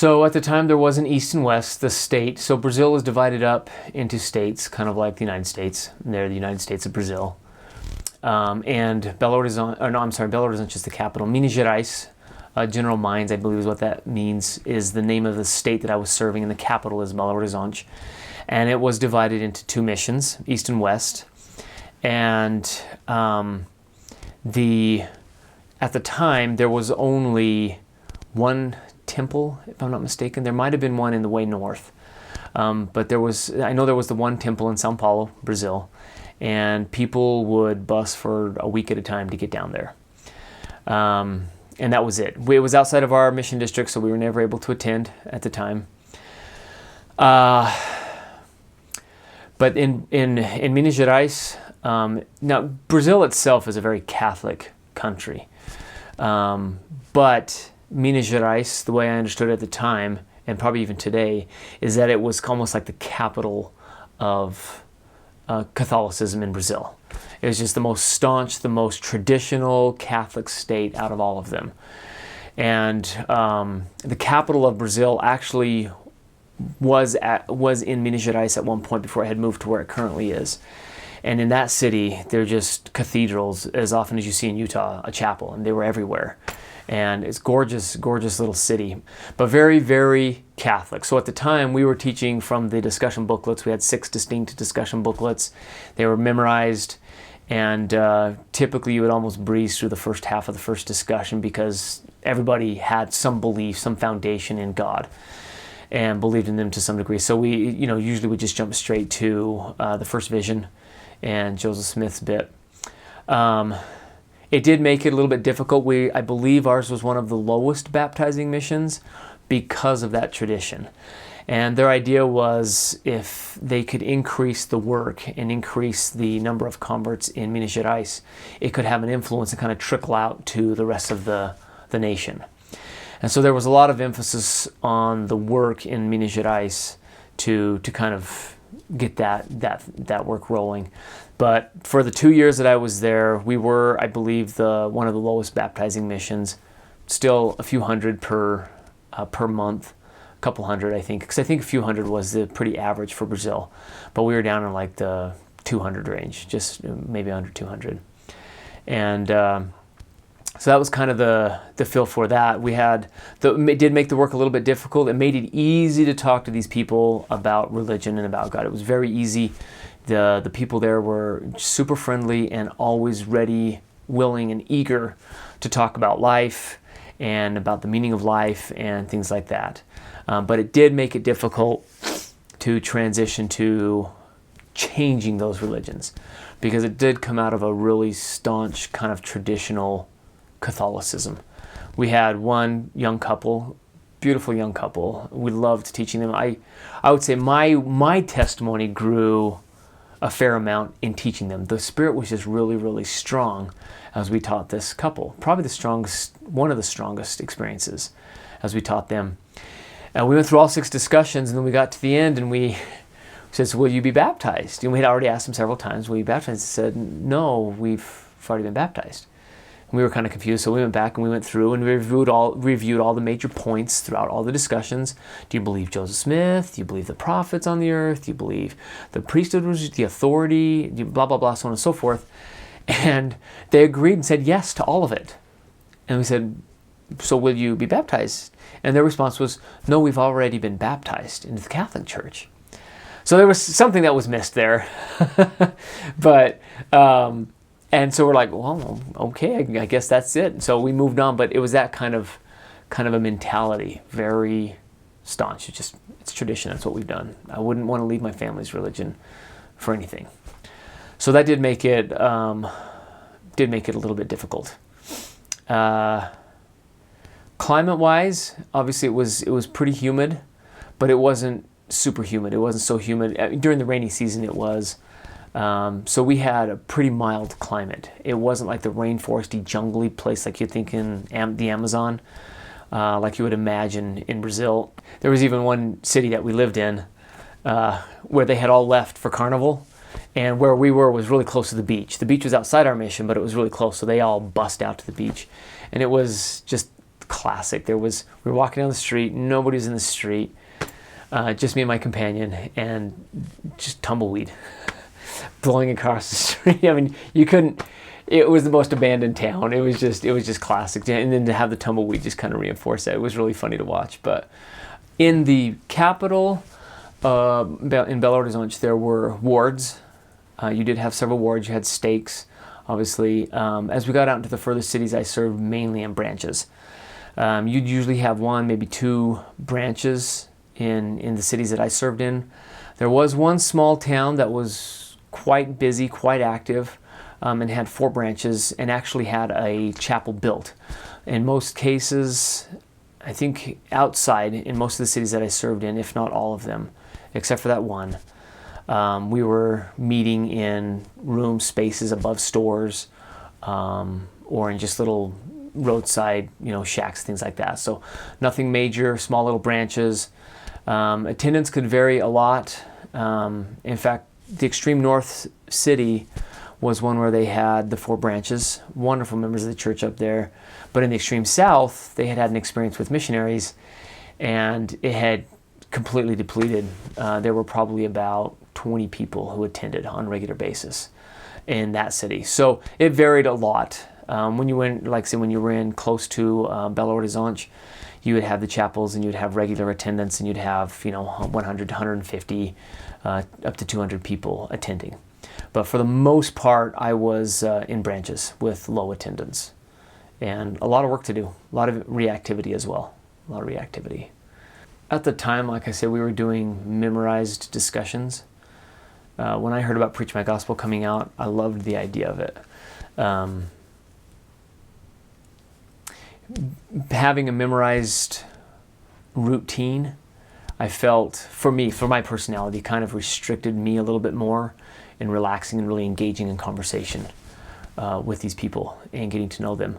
So at the time there was an east and west, the state. So Brazil is divided up into states, kind of like the United States. They're the United States of Brazil. And Belo Horizonte, Belo Horizonte is the capital. Minas Gerais, General Mines, I believe is what that means, is the name of the state that I was serving, and the capital is Belo Horizonte. And it was divided into two missions, east and west. And at the time, there was only one temple, if I'm not mistaken. There might have been one in the way north. But I know there was the one temple in São Paulo, Brazil. And people would bus for a week at a time to get down there. And that was it. It was outside of our mission district, so we were never able to attend at the time. But in Minas Gerais, now Brazil itself is a very Catholic country. But Minas Gerais, the way I understood it at the time, and probably even today, is that it was almost like the capital of Catholicism in Brazil. It was just the most staunch, the most traditional Catholic state out of all of them. And the capital of Brazil actually was in Minas Gerais at one point before it had moved to where it currently is. And in that city, they're just cathedrals, as often as you see in Utah, a chapel, and they were everywhere. And it's gorgeous, gorgeous little city, but very, very Catholic. So at the time, we were teaching from the discussion booklets. We had 6 distinct discussion booklets. They were memorized, and typically you would almost breeze through the first half of the first discussion because everybody had some belief, some foundation in God, and believed in them to some degree. So we, usually we just jump straight to the first vision and Joseph Smith's bit. It did make it a little bit difficult. I believe ours was one of the lowest baptizing missions because of that tradition. And their idea was if they could increase the work and increase the number of converts in Minas Gerais, it could have an influence and kind of trickle out to the rest of the nation. And so there was a lot of emphasis on the work in Minas Gerais to kind of get that work rolling. But for the 2 years that I was there, we were, I believe, one of the lowest baptizing missions. Still a few hundred per month, a couple hundred, I think, because I think a few hundred was the pretty average for Brazil. But we were down in like the 200 range, just maybe under 200. And so that was kind of the feel for that. It did make the work a little bit difficult. It made it easy to talk to these people about religion and about God. It was very easy. The people there were super friendly and always ready, willing, and eager to talk about life and about the meaning of life and things like that. But it did make it difficult to transition to changing those religions because it did come out of a really staunch kind of traditional Catholicism. We had one young couple, beautiful young couple. We loved teaching them. I would say my testimony grew a fair amount in teaching them. The Spirit was just really, really strong as we taught this couple. Probably one of the strongest experiences as we taught them. And we went through all 6 discussions, and then we got to the end, and we said, "So will you be baptized?" And we had already asked them several times, "Will you be baptized?" They said, "No, we've already been baptized." We were kind of confused, so we went back and we went through and reviewed all the major points throughout all the discussions. Do you believe Joseph Smith? Do you believe the prophets on the earth? Do you believe the priesthood was the authority? Blah, blah, blah, so on and so forth. And they agreed and said yes to all of it. And we said, "So will you be baptized?" And their response was, "No, we've already been baptized into the Catholic Church." So there was something that was missed there. But... and so we're like, well, okay, I guess that's it. So we moved on, but it was that kind of a mentality, very staunch. It's tradition. That's what we've done. I wouldn't want to leave my family's religion for anything. So that did make it a little bit difficult. Climate-wise, obviously it was pretty humid, but it wasn't super humid. It wasn't so humid. During the rainy season, it was. So we had a pretty mild climate. It wasn't like the rainforesty, jungly place like you'd think in the Amazon, like you would imagine in Brazil. There was even one city that we lived in where they had all left for Carnival, and where we were was really close to the beach. The beach was outside our mission, but it was really close, so they all bussed out to the beach. And it was just classic. We were walking down the street, nobody's in the street, just me and my companion, and just tumbleweed blowing across the street. I mean, you couldn't. It was the most abandoned town. It was just classic. And then to have the tumbleweed just kind of reinforce that. It was really funny to watch. But in the capital, in Belo Horizonte, there were wards. You did have several wards. You had stakes, obviously. As we got out into the further cities, I served mainly in branches. You'd usually have one, maybe two branches in the cities that I served in. There was one small town that was quite busy, quite active, and had 4 branches and actually had a chapel built. In most cases, I think outside in most of the cities that I served in, if not all of them, except for that one, we were meeting in room spaces above stores, or in just little roadside, shacks, things like that. So nothing major, small little branches. Attendance could vary a lot. In fact, the extreme north city was one where they had the 4 branches, wonderful members of the church up there. But in the extreme south, they had an experience with missionaries, and it had completely depleted. There were probably about 20 people who attended on a regular basis in that city. So it varied a lot. When you went, like say, when you were in close to Belo Horizonte, you would have the chapels and you'd have regular attendance, and you'd have 100 to 150 up to 200 people attending. But for the most part, I was in branches with low attendance, and a lot of work to do, a lot of reactivity as well, a lot of reactivity. At the time, like I said, we were doing memorized discussions. When I heard about Preach My Gospel coming out, I loved the idea of it. Having a memorized routine, I felt, for my personality, kind of restricted me a little bit more in relaxing and really engaging in conversation with these people and getting to know them.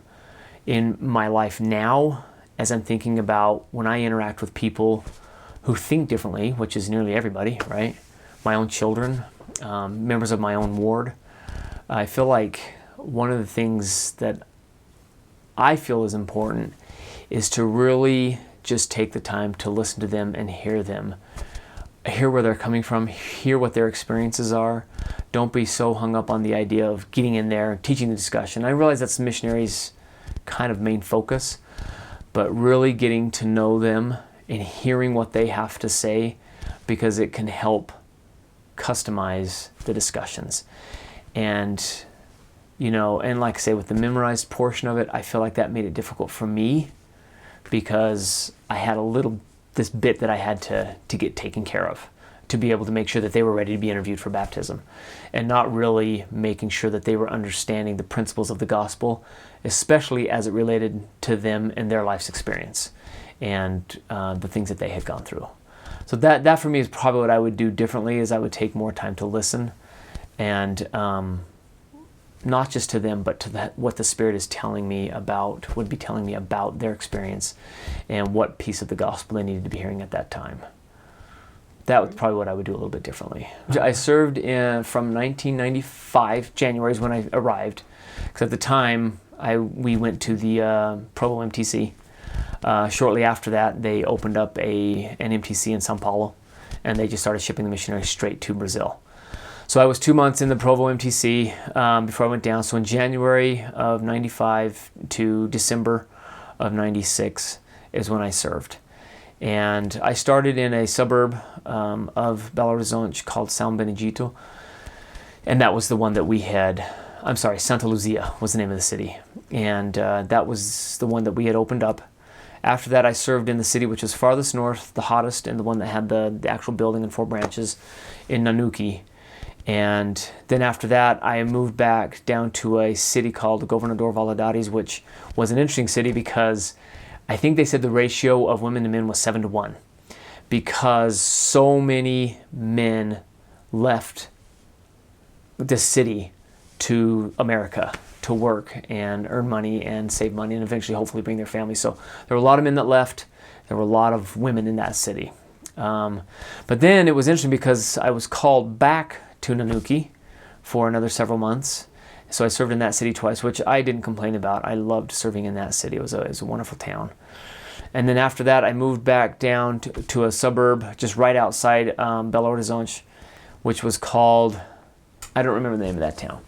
In my life now, as I'm thinking about when I interact with people who think differently, which is nearly everybody, right? My own children, members of my own ward, I feel like one of the things that I feel is important is to really just take the time to listen to them and hear them. Hear where they're coming from, hear what their experiences are. Don't be so hung up on the idea of getting in there and teaching the discussion. I realize that's the missionaries' kind of main focus, but really getting to know them and hearing what they have to say, because it can help customize the discussions. And and like I say, with the memorized portion of it, I feel like that made it difficult for me, because I had this bit that I had to get taken care of to be able to make sure that they were ready to be interviewed for baptism, and not really making sure that they were understanding the principles of the gospel, especially as it related to them and their life's experience and the things that they had gone through. So that for me is probably what I would do differently, is I would take more time to listen, and not just to them, but to what the Spirit would be telling me about their experience and what piece of the gospel they needed to be hearing at that time. That was probably what I would do a little bit differently. I served from 1995, January is when I arrived, because at the time we went to the Provo MTC. Shortly after that, they opened up an MTC in Sao Paulo, and they just started shipping the missionaries straight to Brazil. So I was 2 months in the Provo MTC before I went down. So in January of 95 to December of 96 is when I served. And I started in a suburb of Belo Horizonte called São Benedito. And that was the one that Santa Luzia was the name of the city. And that was the one that we had opened up. After that, I served in the city which was farthest north, the hottest, and the one that had the actual building and 4 branches in Nanuque. And then after that, I moved back down to a city called Governador Valadares, which was an interesting city because I think they said the ratio of women to men was 7-1, because so many men left the city to America to work and earn money and save money and eventually hopefully bring their families. So there were a lot of men that left. There were a lot of women in that city. But then it was interesting because I was called back to Nanuque for another several months, So I served in that city twice, which I didn't complain about. I loved serving in that city. It was a wonderful town. And then after that, I moved back down to a suburb just right outside Belo Horizonte, which was called, I don't remember the name of that town.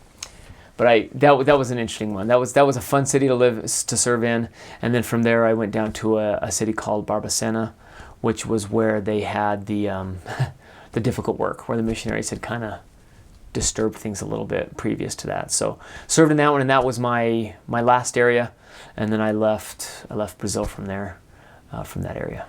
But that was an interesting one. That was a fun city to serve in. And then from there, I went down to a city called Barbacena, which was where they had the the difficult work, where the missionaries had kind of disturbed things a little bit previous to that. So served in that one, and that was my last area. And then I left Brazil from there, from that area.